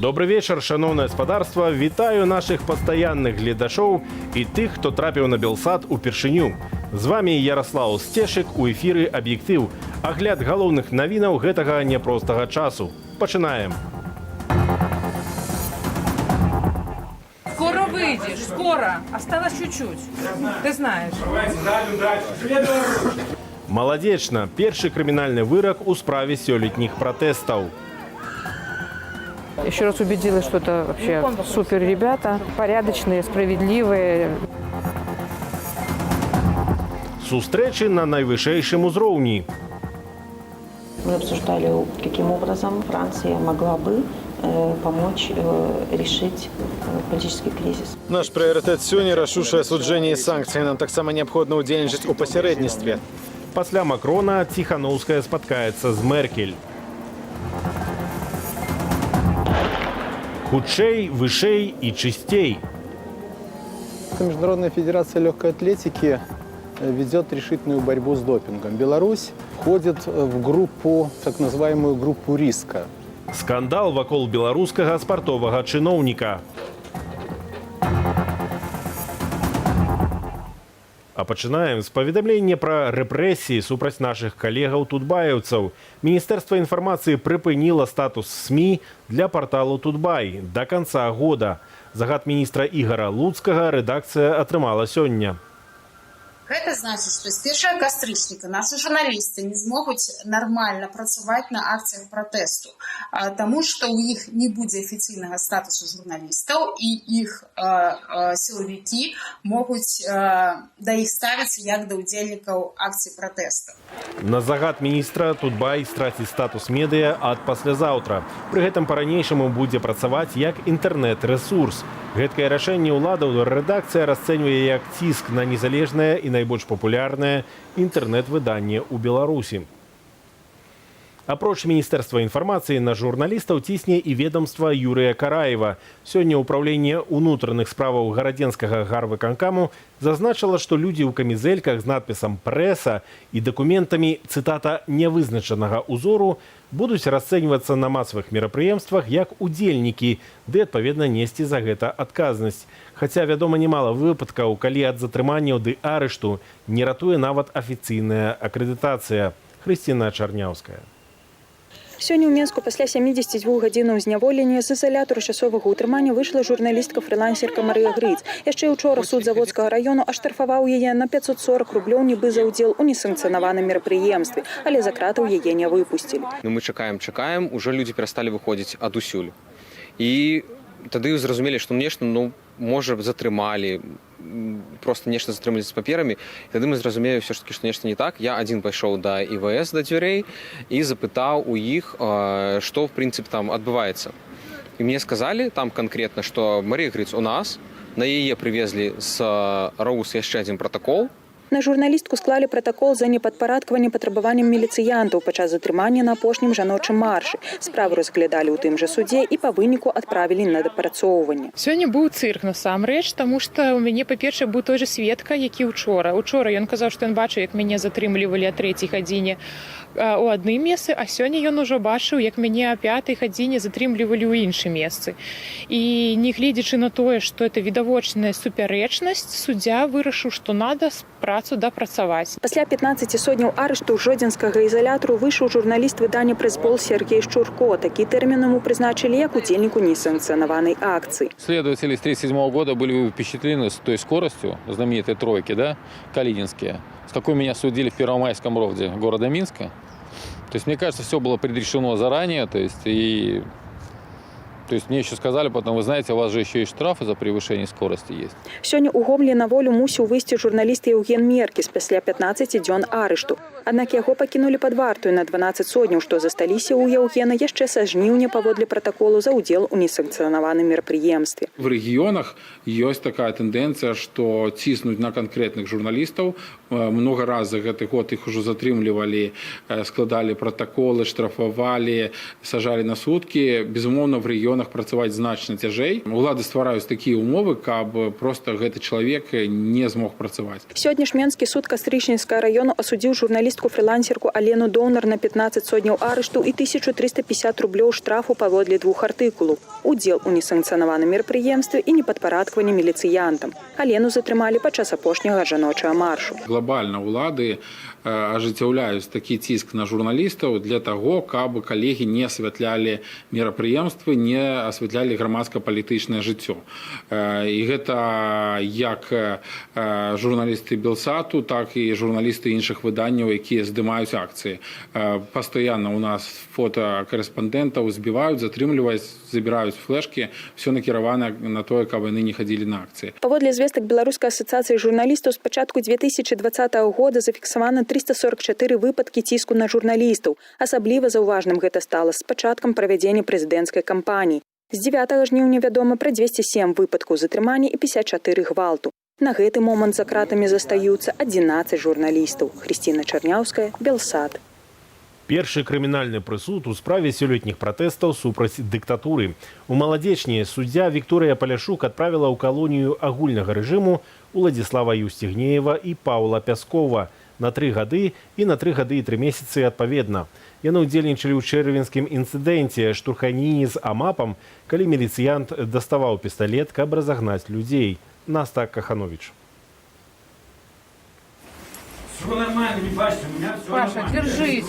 Добрый вечер, шановное господарство. Вітаю наших постоянных гледашоў и тых, хто трапіў на Белсат упершыню. З вами Ярослав Стешик, у эфиры «Объектив». Агляд галоўных навінаў гэтага няпростага часу. Пачынаем. Скоро выйдешь, скоро. Осталось чуть-чуть. Ты знаешь. Маладзечна. Першы крымінальны вырак у справе сёлетніх пратэстаў. Еще раз убедилась, что это вообще супер ребята, порядочные, справедливые. Сустрэчы на найвышэйшым узроўні. Мы обсуждали, каким образом Франция могла бы помочь решить политический кризис. Наш прыярытэт сёння рашучае суджэнне і санкцыі. Нам таксама неабходна ўдзельнічаць у пасярэдніцтве. Пасля Макрона Ціханаўская спаткаецца з Меркель. Хутчэй, вышэй и чистей. Международная федерация легкой атлетики ведет решительную борьбу с допингом. Беларусь входит в группу, так называемую группу риска. Скандал вакол беларускага спартовага чыноўніка. А пачынаем з паведамлення пра рэпрэсіі супраць нашых калегаў-тутбаеўцаў. Міністэрства інфармацыі прыпыніла статус СМІ для парталу «Тутбай» да канца года. Загад міністра Ігара Луцкага рэдакцыя атрымала сёння. Гэта значыць, што з 1 кастрычніка нашы журналісты не змогуць нармальна працаваць на акцыях пратэсту, таму што ў іх не будзе афіцыйнага статусу журналістаў і іх сілавікі могуць да іх ставіцца як да ўдзельнікаў акцый пратэсту. На загад міністра «Тутбай» страціць статус медыа ад паслязаўтра. Пры гэтым па-ранейшаму будзе працаваць як інтэрнэт-рэсурс. Гэткае рашэнне ўладаў рэдакцыя расцэньвае як ціск на незалежнае і найбольш папулярнае інтэрнэт-выданне ў Беларусі. Апроч Міністэрства інфармацыі на журналістаў цісне і ведомства Юрыя Караева. Сёння ўпраўленне ўнутраных справаў гарадзенскага гарвыканкаму зазначыла, што людзі ў камізэльках з надпісам «Прэса» і дакументамі, цытата, «нявызначанага ўзору» будуць расцэньвацца на масавых мерапрыемствах як удзельнікі, ды, адпаведна, несці за гэта адказнасць. Хаця вядома немала выпадкаў, калі ад затрыманняў ды арышту не ратуе нават афіцыйная акрэдытацыя. Хрысціна Чарняўская. Сёння ў Менску пасля 72 гадзінаў зняволення з ізалятару часовага ўтрымання выйшла журналістка-фрылансерка Марыя Грыц. Яшчэ учора суд Заводскага раёну аштрафаваў яе на 540 рублёў нібы за ўдзел у несанкцыянаваным мерапрыемстве, але за кратаў яе не выпусцілі. Мы чакаем, уже людзі перасталі выходзіць адусюль. І тады зразумелі, што нешта, можа, затрымалі, просто нешта затрымалі з паперамі. І тады мы зразумелі ўсё ж такі, што нешта не так. Я адзін пайшоў да ІВС, да дзвярэй, і запытаў у іх, што, в прынцыпе, там адбываецца. І мне сказалі там канкрэтна, што Марыя Грыц у нас, на яе прывезлі з РАУС яшчэ адзін пратакол. На журналістку склалі пратакол за непадпарадкаванне патрабаванням міліцыянтаў падчас затрымання на апошнім жаночым маршы. Справу разглядалі ў тым жа судзе і па выніку адправілі на дапрацоўванне. Сёння быў цырк насамрэч, таму што ў мяне, па-першае, быў той жа сведка, які ўчора. Учора ён казаў, што ён бачыў, як мяне затрымлівалі а 3 гадзіне у адным месцы, а сёння ён ужо бачыў, як мяне а 5 гадзіне затрымлівалі ў іншым месцы. І не гледзячы на тое, што это відавочная супярэчнасць, суддзя вырашыў, што надо працу дапрацаваць. Пасля 15 сотняў арышту жодзінскага ізалятару выйшаў журналіст выдання «Прэсбол» Сергей Шчурко. Такі тэрмін ему прызначылі як удзельніку несанкцыянаванай акцыі. Следователи с 1937 года были впечатлены с той скоростью, знаменитой тройки, да, калининские, с какой меня судили в Первомайском ровде города Минска. То есть, мне кажется, все было предрешено заранее, то есть мне еще сказали потом, вы знаете, у вас же еще и штрафы за превышение скорости есть. Сёння у Гомлі на волю мусіў выйсці журналіст Еўген Меркіс пасля 15 дзён арышту. Аднак яго пакінулі пад вартаю на 12 сотняў, што засталіся ў Еўгена яшчэ са жніўня паводле пратаколу за ўдзел у несанкцыянаваным мерапрыемстве. В регионах есть такая тенденция, что ціснуть на конкретных журналистов. Много раз за гэты год их уже затрымлівалі, складали протоколы, штрафовали, сажали на сутки. Безумоўно, в регионах працаваць значна цяжэй. Улады ствараюць такія умовы, каб просто гэты чалавек не змог працаваць. Сёння ж Менскі суд Кастрычніцкага раёну асудзіў журналіста журналістку-фрилансерку Алену Донар на 15 сотняў арышту і 1350 рублёў штрафу паводле 2 артыкулаў. Удзел у несанкцыянаваным мерапрыемстве і непадпарадкаванне міліцыянтам. Алену затрымалі падчас апошняга жаночага маршу. Глобальна ўлады ажыццяўляюць такі ціск на журналістаў для таго, каб калегі не асвятлялі мерапрыемствы, не асвятлялі грамадска-палітычнае жыццё. І гэта як журналісты Белсату, так і журналісты іншых выданняў, якія здымаюць акцыі. Пастаянна у нас фотакарэспандэнтаў збіваюць, затрымліваюць, забіраюць флешкі, все накіравана на тое, каб яны не хадзілі на акцыі. Паводле звестак Беларускай асацыяцыі журналістаў, з пачатку 2020 года зафіксавана 344 выпадкі ціску на журналістаў. Асабліва заўважным гэта стала з пачаткам правядзення прэзідэнцкай кампаніі. З 9 жніўня вядома пра 207 выпадкаў затрымання і 54 гвалту. На гэты момант за кратамі застаюцца 11 журналістаў. Хрысціна Чарняўская, Белсат. Першы крымінальны прысуд у справе сёлетніх пратэстаў супраць дыктатуры. У Маладзечні суддзя Вікторыя Паляшук адправіла ў калонію агульнага рэжыму Уладзіслава Еўстігнеева і Паўла Пяскова на 3 гады і на 3 гады і 3 месяцы адпаведна. Яны ўдзельнічалі ў чэрвеньскім інцыдэнце штурханіні з амапам, калі міліцыянт даставаў пісталет, каб разагнаць людзей. Наста Каханович. Все нормально, не бачите, у меня все Паша, нормально. держись.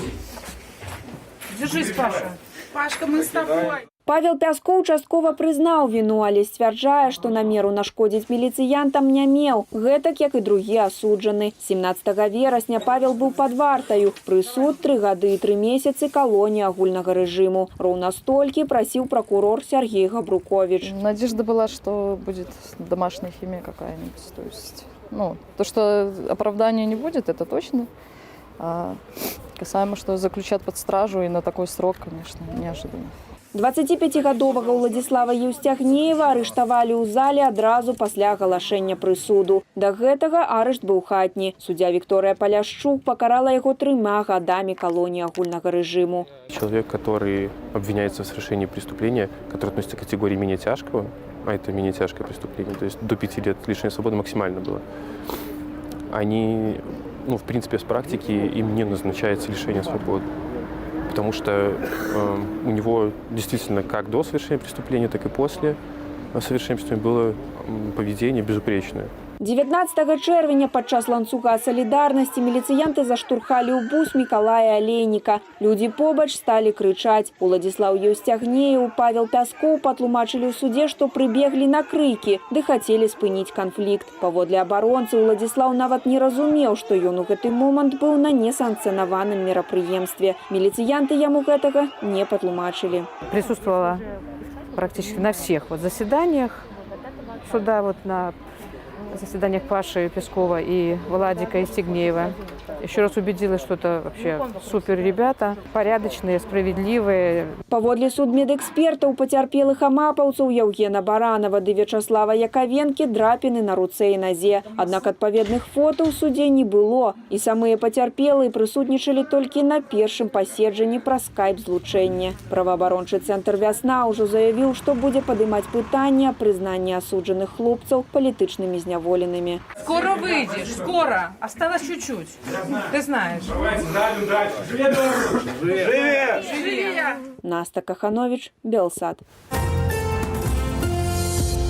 Держись, Паша. Пашка, мы с тобой. Павел Пяскоў часткова прызнаў віну, але сцвярджае, што намеру нашкодзіць міліцыянтам не меў. Гэтак, як і другі асуджаны. 17 верасня Павел быў пад вартаю. Прысуд 3 гады і 3 месяцы калоніі агульнага рэжыму. Роўна столькі прасіў прокурор Сергей Габрукович. Надежда была, что будет домашняя химия какая-нибудь. То есть, то, что оправдания не будет, это точно. А касаемо, что заключат под стражу и на такой срок, конечно, неожиданно. 25-гадовага Уладзіслава Еўстягнеева арыштавалі ў зале адразу пасля агалашэння прысуду. Да гэтага арышт быў хатні. Суддзя Вікторыя Паляшчук пакарала яго 3 гадамі калоніі агульнага рэжыму. Человек, который обвиняется в совершении преступления, которое относится к категории менее тяжкого, а это менее тяжкое преступление, то есть до 5 лет лишения свободы максимально было, они, в принципе, с практики им не назначается лишение свободы. Потому что у него действительно как до совершения преступления, так и после совершения преступления было поведение безупречное. 19 чэрвеня падчас ланцуга салідарнасці міліцыянты заштурхалі ў бус Мікалая Алейніка. Людзі побач сталі крычаць. Уладзіслаў Еўстягнееў, Павел Пяскоў патлумачылі ў судзе, што прыбеглі на крыкі, ды хацелі спыніць канфлікт. Паводле абаронцы Уладзіслаў нават не разумеў, што ён у гэты момант быў на несанкцыянаваным мерапрыемстве. Міліцыянты яму гэтага не патлумачылі. Присутствовала практически на всех заседаниях суда, на заседаниях Паши Пескова и Владика Еўстігнеева. Еще раз убедилась, что это вообще супер ребята, порядочные, справедливые. Паводле судмедэкспертаў пацярпелых амапаўцаў Яўгена Баранова ды Вячаслава Яковенкі драпіны на руцэ і назе. Аднак адпаведных фото ў судзе не было. І самыя пацярпелыя прысутнічалі толькі на першым паседжанні пра скайп-злучэнне. Праваабарончы цэнтр «Вясна» ўжо заявіў, што будзе падымаць пытанне о прызнанні асуджаных хлопцаў палітычнымі зняволенымі. Скоро выйдешь, скоро. Осталось чуть-чуть. Ты знаешь. Живи! Наста Каханович, Белсат.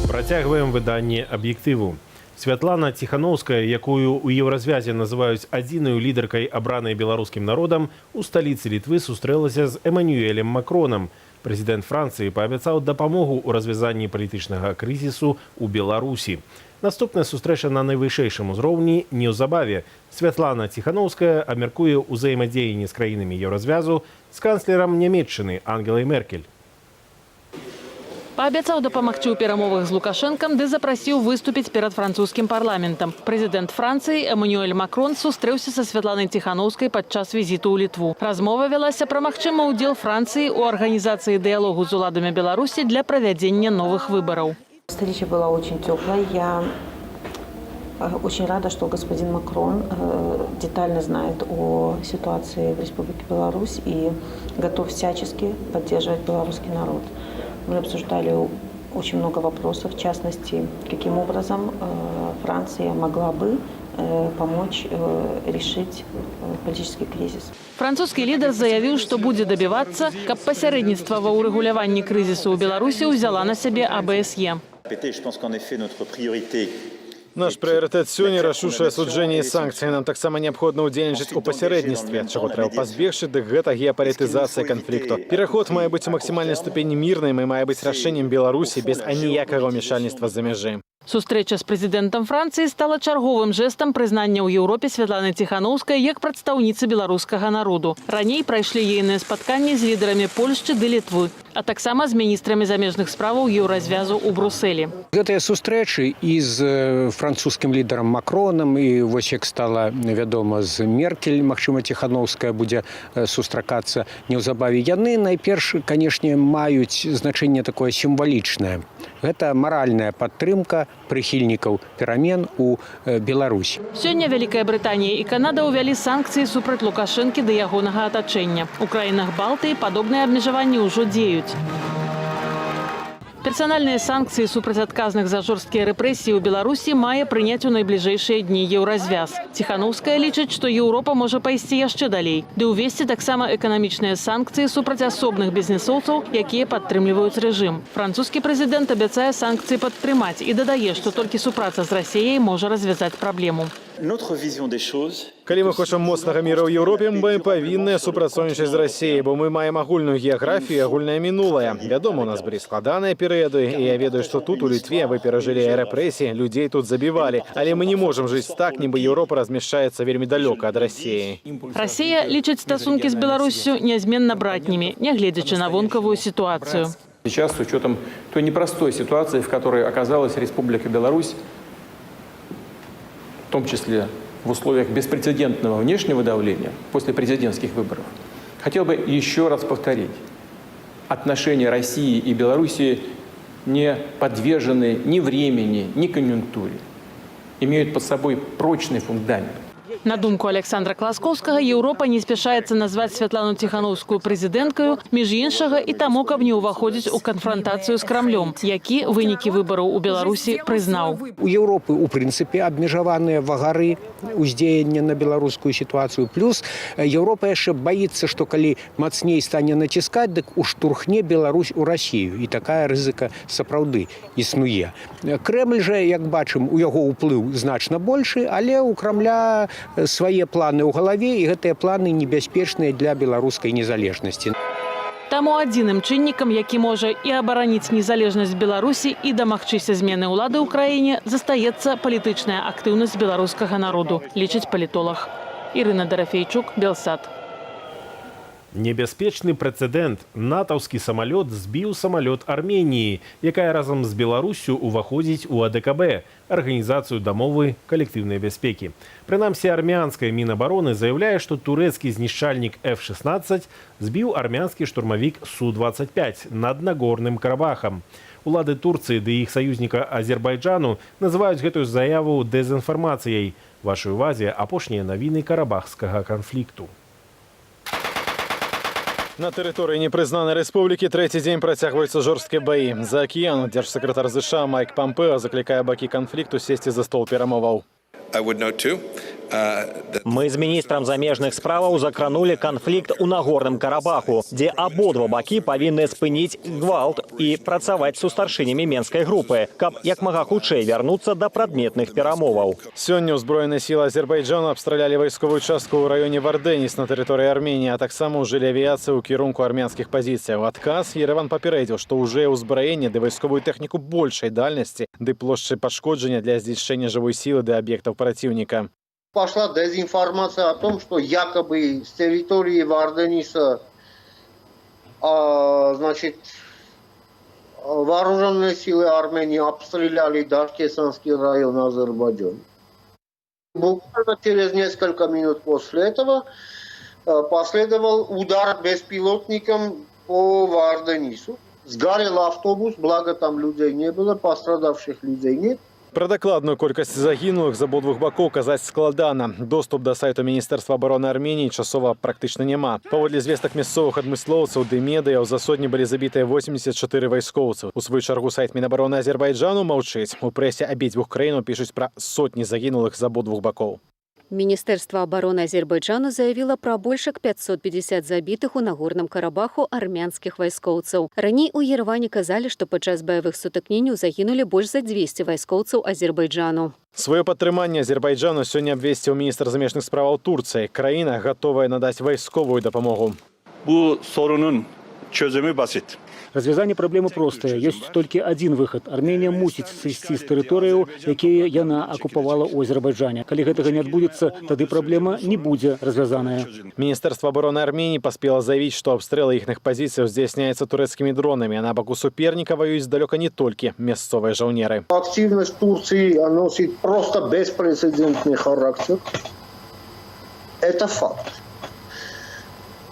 Працягваем выданне «Аб'ектыву». Святлана Ціхановская, якую у еўразвязе называюць адзінаю лідаркай, абранай беларускім народам, у сталіцы Літвы сустрэлася з Эмануэлем Макронам. Прэзідэнт Францыі паабяцаў дапамогу ў развязанні палітычнага крызісу ў Беларусі. Наступная сустрэча на найвышэйшым узроўні неўзабаве. Святлана Ціхановская абмяркуе ўзаемадзеянне з краінамі еўразвязу з канцлерам Нямецчыны Ангелай Меркель. Паабяцаў дапамагчы ў перамовах з Лукашэнкам ды запрасіў выступіць перад французскім парламентам. Прэзідэнт Францыі Эмануэль Макрон сустрэўся са Святланай Ціхановскай падчас візіту ў Літву. Размова вялася пра магчымы ўдзел Францыі ў арганізацыі дыялогу з уладамі Беларусі для правядзення новых выбараў. Встреча была очень теплой. Я очень рада, что господин Макрон детально знает о ситуации в Республике Беларусь и готов всячески поддерживать белорусский народ. Мы обсуждали очень много вопросов, в частности, каким образом Франция могла бы помочь решить политический кризис. Французскі лідар заявіў, што будзе дабівацца, каб пасярэдніцтва ва ўрэгуляванні крызісу ў Беларусі ўзяла на сябе АБСЕ. Наш прыярытэт сёння рашучае суджэнне і санкцыі. Нам таксама неабходна ўдзельнічаць у пасярэдніцтве, чаго трэба пазбегчы, дык гэта геапалітызацыя канфлікту. Пераход мае быць у максімальнай ступені мірным і мае быць рашэннем Беларусі без аніякага ўмешальніцтва з-за мяжы. Сустрэча з прэзідэнтам Францыі стала чарговым жэстам прызнання ў Еўропе Святланы Ціханаўскай як прадстаўніцы беларускага народу. Раней прайшлі ейныя спатканні з лідарамі Польшчы ды Літвы, а таксама з міністрамі замежных справаў еўразвязу ў Брусэлі. Гэтыя сустрэчы і з французскім лідарам Макронам, і вось як стала вядома з Меркель, магчыма, Ціханаўская будзе сустракацца неўзабаве. Яны найперш, канешне, маюць значэнне такое сімвалічнае. Гэта маральная падтрымка прыхільнікаў перамен у Беларусі. Сёння Вялікая Брытанія і Канада ўвялі санкцыі супраць Лукашэнкі да ягонага атачэння. У краінах Балтыі падобныя абмежаванні ўжо дзеюць. Персанальныя санкцыі супраць адказных за жорсткія рэпрэсіі ў Беларусі мае прыняць у найбліжэйшыя дні еўразвяз. Ціханаўская лічыць, што Еўропа можа пайсці яшчэ далей, ды ўвесці таксама эканамічныя санкцыі супраць асобных бізнесоўцаў, якія падтрымліваюць рэжым. Французскі прэзідэнт абяцае санкцыі падтрымаць і дадае, што толькі супраца з Расіяй можа развязаць праблему. Калі мы хочам моцнага міра ў Еўропе, мы павінны супрацоўнічаць з Расіяй, бо мы маем агульную геаграфію і агульнае мінулае. Вядома, у нас былі складаныя перыяды, і я ведаю, што тут у Літве вы перажылі рэпрэсіі, людзей тут забівалі. Але мы не можам жыць так, нібы Еўропа размяшчаецца вельмі далёка ад Расіі. Расія лічыць стасункі з Беларуссю нязменна братнімі, нягледзячы на вонкавую сітуацыю. Сейчас, с учетом той непростой ситуации, в которой оказалась Республика Беларусь, в том числе в условиях беспрецедентного внешнего давления после президентских выборов, хотел бы еще раз повторить. Отношения России и Белоруссии не подвержены ни времени, ни конъюнктуре. Имеют под собой прочный фундамент. На думку Александра Класкоўскага, Еўропа не спяшаецца назваць Святлану Ціханаўскую прэзідэнткаю, між іншага і таму, каб не ўваходзіць у канфрантацыю з Крамлём, які вынікі выбараў у Беларусі прызнаў. У Еўропы, у прынцыпе, абмежаваныя вагары уздзеяння на беларускую сітуацыю. Плюс Еўропа яшчэ баіцца, што калі мацней стане націскаць, дык уштурхне Беларусь у Расію. І такая рызыка сапраўды існуе. Крэмль жа, як бачым, у яго ўплыў значна большы, але у Крамля свае планы ў галаве, і гэтыя планы небяспечныя для беларускай незалежнасці. Таму адзіным чыннікам, які можа і абараніць незалежнасць Беларусі і дамагчыся змены ўлады ў краіне, застаецца палітычная актыўнасць беларускага народу, лічыць палітолог. Ірына Дарафейчук, Белсат. Небяспечны прэцэдэнт. Натаўскі самалёт збіў самалёт Арменіі, якая разам з Беларуссю уваходзіць у АДКБ, Арганізацыю дамовы калектыўнай бяспекі. Прынамсі, армянская Мінабароны заяўляе, што турэцкі знішчальнік F-16 збіў армянскі штурмавік Су-25 над Нагорным Карабахам. Улады Турцыі ды іх саюзніка Азербайджану называюць гэтую заяву дэзінфармацыяй. Вашай увазе апошнія навіны карабахскага канфлікту. На тэрыторыі непрызнанай рэспублікі трэці дзень працягваюцца жорсткія баі. За акіян дзяржсакратар США Майк Пампео заклікае бакі канфлікту сесці за стол перамоваў. Мы з міністрам замежных справаў закранулі канфлікт у Нагорным Карабаху, дзе абодва бакі павінны спыніць гвалт і працаваць з старшынямі менскай групы, каб як мага хутчэй вярнуцца да прадметных перамоваў. Сёння ўзброеныя сілы Азербайджану абстралялі вайсковую частку ў раёне Вардэніс на тэрыторыі Арменіі, а таксама ўжылі авіяцыю ў кірунку армянскіх пазіцыяў. Адказ Ереван папярэдзіў, што ўжо ўзбраенне ды вайсковую тэхніку большай дальнасці ды плошчы пашкоджання для знішчэння жывой сілы ды аб'ектаў праціўніка. Пошла дезинформация о том, что якобы с территории Вардениса вооруженные силы Армении обстреляли Дашкесанский район Азербайджана. Буквально через несколько минут после этого последовал удар беспилотником по Варденису. Сгорел автобус, благо там людей не было, пострадавших людей нет. Пра дакладную колькасць загінулых з абодвух бакоў казаць складана. Доступ да сайту Міністэрства абароны Арменіі часова практычна няма. Паводле звестак мясцовых адмыслоўцаў ды медыяў за сотні былі забітыя 84 вайскоўцаў. У сваю чаргу сайт Мінабароны Азербайджану маўчыць. У прэсе абедзвюх краінаў пішуць пра сотні загінулых з абодвух бакоў. Министерство обороны Азербайджана заявило про больше 550 забитых у Нагорном Карабаху армянских вайскоўцаў. Раней у Ереване казали, что падчас баявых сутыкненняў загинули больше за 200 вайскоўцаў Азербайджану. Свое падтрыманне Азербайджану сёння абвесціў міністр замежных справаў Турцыі. Краіна гатовая надаць вайсковую дапамогу. Bu sorunun çözümü basit. Развязание проблемы простое. Есть только один выход. Армения мусіць сысці з тэрыторыяў, якія яна акупавала ў Азербайджане. Калі гэтага не адбудзецца, тады праблема не будзе развязаная. Міністэрства абароны Армении паспела заявіць, што абстрэлы іхных пазіцыяў здзяйсняецца турэцкімі дронамі, а на баку суперніка воююць далёка не толькі мясцовыя жаўнеры. Активность Турции носит просто беспрецедентный характер. Это факт.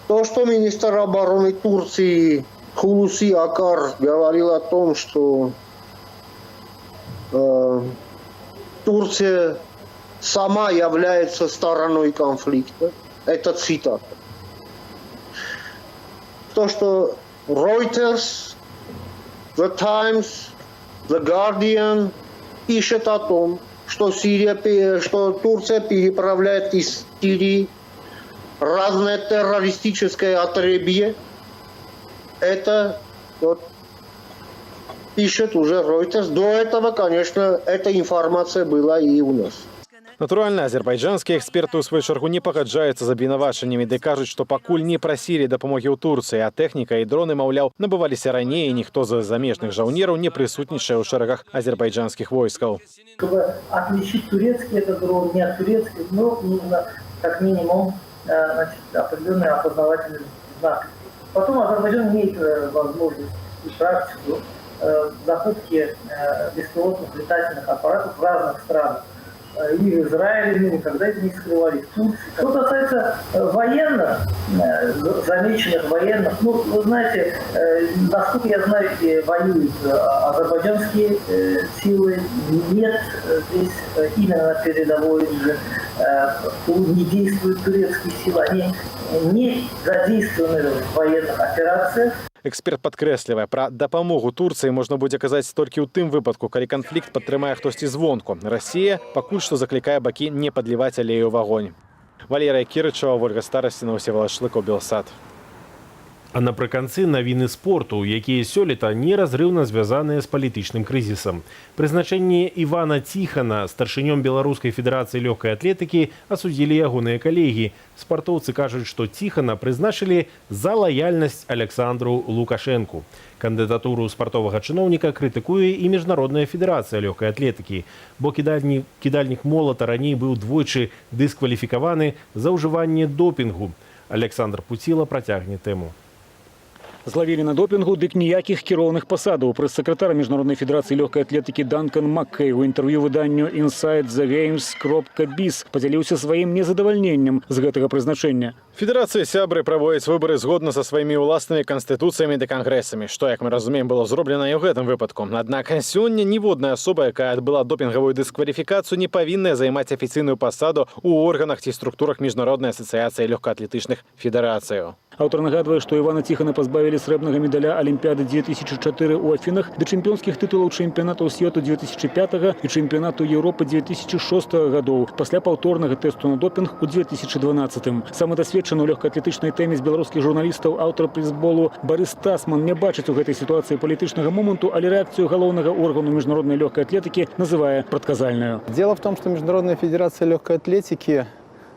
То, что министр обороны Турции Хулуси Акар говорил о том, что Турция сама является стороной конфликта. Это цитата. То, что Reuters, The Times, The Guardian пишет о том, что Турция переправляет из Сирии разное террористическое отребье. Это вот пишет уже Reuters. До этого, конечно, эта информация была и у нас. Натуральна, азербайджанскія эксперты ў сваю чаргу не пагаджаюцца з абвінавачаннямі, ды кажуць, што пакуль не прасілі дапамогі ў Турцыі, а тэхніка і дроны, маўляў, набываліся раней, і ніхто з замежных жаўнераў не прысутнічае ў шэрагах азербайджанскіх войскаў. Чтобы отличить турецкий этот дрон не от турецких, но нужно как минимум определенный опознавательный знак. Потом Азербайджан имеет возможность и практику закупки беспилотных летательных аппаратов в разных странах. И в Израиле мы никогда это не скрывали, в Турции. Что касается военных, замеченных военных, ну, вы знаете, насколько я знаю, воюют азербайджанские силы, нет здесь именно на передовой не действуют турецкие силы, они не задействованы в военных операциях. Эксперт падкрэслівае, пра дапамогу Турцыі можна будзе казаць толькі ў тым выпадку, калі канфлікт падтрымае хтосьці звонку. Расія пакуль што заклікае бакі не падліваць алею ў агонь. Валерія Кірычава, Вольга Старасціна, Всевалад Шлыкаў, Белсат. А напрыканцы навіны спорту, якія сёлета неразрыўна звязаныя з палітычным крызісам. Прызначэнне Івана Ціхана старшынём Беларускай федэрацыі лёгкай атлетыкі асудзілі ягоныя калегі. Спартоўцы кажуць, што Ціхана прызначылі за лаяльнасць Александру Лукашэнку. Кандыдатуру спартовага чыноўніка крытыкуе і Міжнародная федэрацыя лёгкай атлетыкі, бо кідальнік молата раней быў двойчы дыскваліфікаваны за ўжыванне допінгу. Александр Пуціла працягне тэму. Злавілі на допінгу, дык ніякіх кіроўных пасадаў. Прэс-сакратар Міжнароднай федэрацыі лёгкай атлетыкі Данкан Маккей у інтэрв'ю выданню Inside the Games.biz падзяліўся сваім незадавальненнем з гэтага прызначэння. Федэрацыі сябры праводзяць выбары згодна са сваімі ўласнымі канстытуцыямі ды кангрэсамі, што, як мы разумеем, было зроблена і ў гэтым выпадку. Аднак сёння ніводная асоба, якая адбыла допінгавую дыскваліфікацыю, не павінная займаць афіцыйную пасаду ў органах ці структурах Міжнароднай асацыяцыі лёгкаатлетычных федэрацыяў. Аўтар нагадвае, што Івана Ціхана пазбавілі срэбнага медаля Алімпіяды 2004 ў Афінах да чэмпіёнскіх тытулаў чэмпіянатаў свету 2005 і чэмпіянату Еўропы 2006 гадоў, пасля паўторнага тэсту на допінг у 2012. Самы дасведчаны ў лёгкаатлетычнай тэме з беларускіх журналістаў аўтар прызболу Барыс Тасман не бачыць у гэтай сітуацыі палітычнага моманту, але рэакцыю галоўнага органу міжнароднай лёгкай атлетыкі называе прадказальную. Дело в том, что Международная федерация легкой атлетики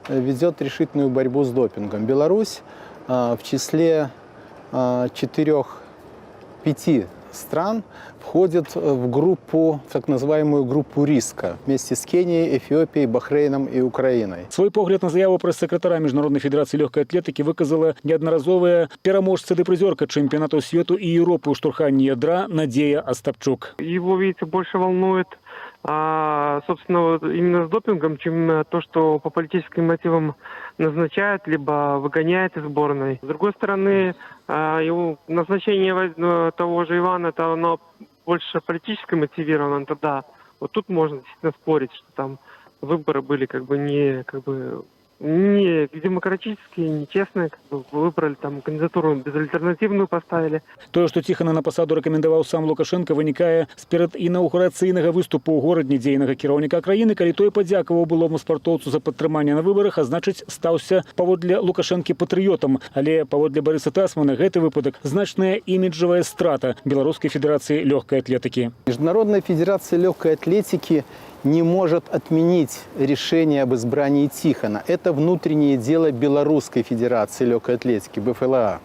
ведет решительную борьбу с допингом. Беларусь в числе 4-5 стран входит в группу, так называемую группу риска, вместе с Кенией, Эфиопией, Бахрейном и Украиной. Свой погляд на заяву прэс-сакратара Міжнароднай федэрацыі лёгкай атлетыкі выказала неаднаразовая пераможца ды прызёрка чэмпіянатаў свету і Еўропы ў штурханні ядра Надзея Остапчук. Его, видите, больше волнует собственно, именно с допингом, чем то, что по политическим мотивам назначают, либо выгоняют из сборной. С другой стороны, его назначение того же Ивана, это оно больше политически мотивировано, тогда Вот тут можно действительно спорить, что там выборы были не демократические, не честные, выбрали там кандидатуру безальтернативную поставили. Тое, што Ціхана на пасаду рэкамендаваў сам Лукашенко, вынікае з перад інаўгурацыйнага выступу ў горадні дзейнага кіраўніка краіны, калі той падзякаваў былому спартоўцу за падтрыманне на выбарах, а значыць, стаўся паводле Лукашэнкі патрыётам. Але паводле Барыса Тасмана гэты выпадак значная іміджавая страта Беларускай федэрацыі лёгкай атлетыкі. Международная федерация легкой атлетики не может отменить решение об избрании Тихона. Это внутреннее дело Белорусской федерации легкой атлетики, БФЛА.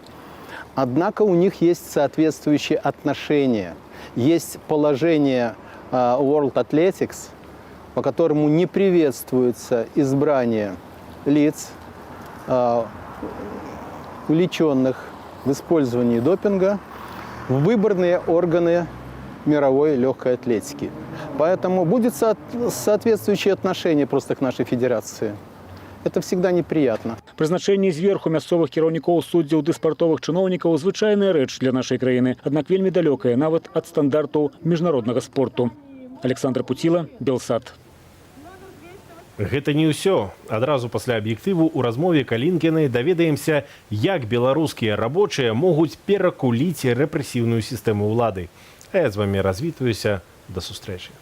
Однако у них есть соответствующие отношения. Есть положение World Athletics, по которому не приветствуется избрание лиц, увлеченных в использовании допинга, в выборные органы мировой легкой атлетики. Поэтому будет соответствующее отношение просто к нашей федерации. Это всегда неприятно. Прызначэнне зверху мясцовых кіраўнікоў, суддзяў ды спартовых чыноўнікаў звычайная рэч для нашай краіны, аднак вельмі далёкая нават ад стандартаў міжнароднага спорту. Александр Пуціла, Белсат. Гэта не ўсё. Адразу пасля аб'ектыву ў размове Калінкінай даведаемся, як беларускія рабочыя могуць перакуліць рэпрэсіўную сістэму ўлады. А я з вамі развітваюся. До сустрэчы.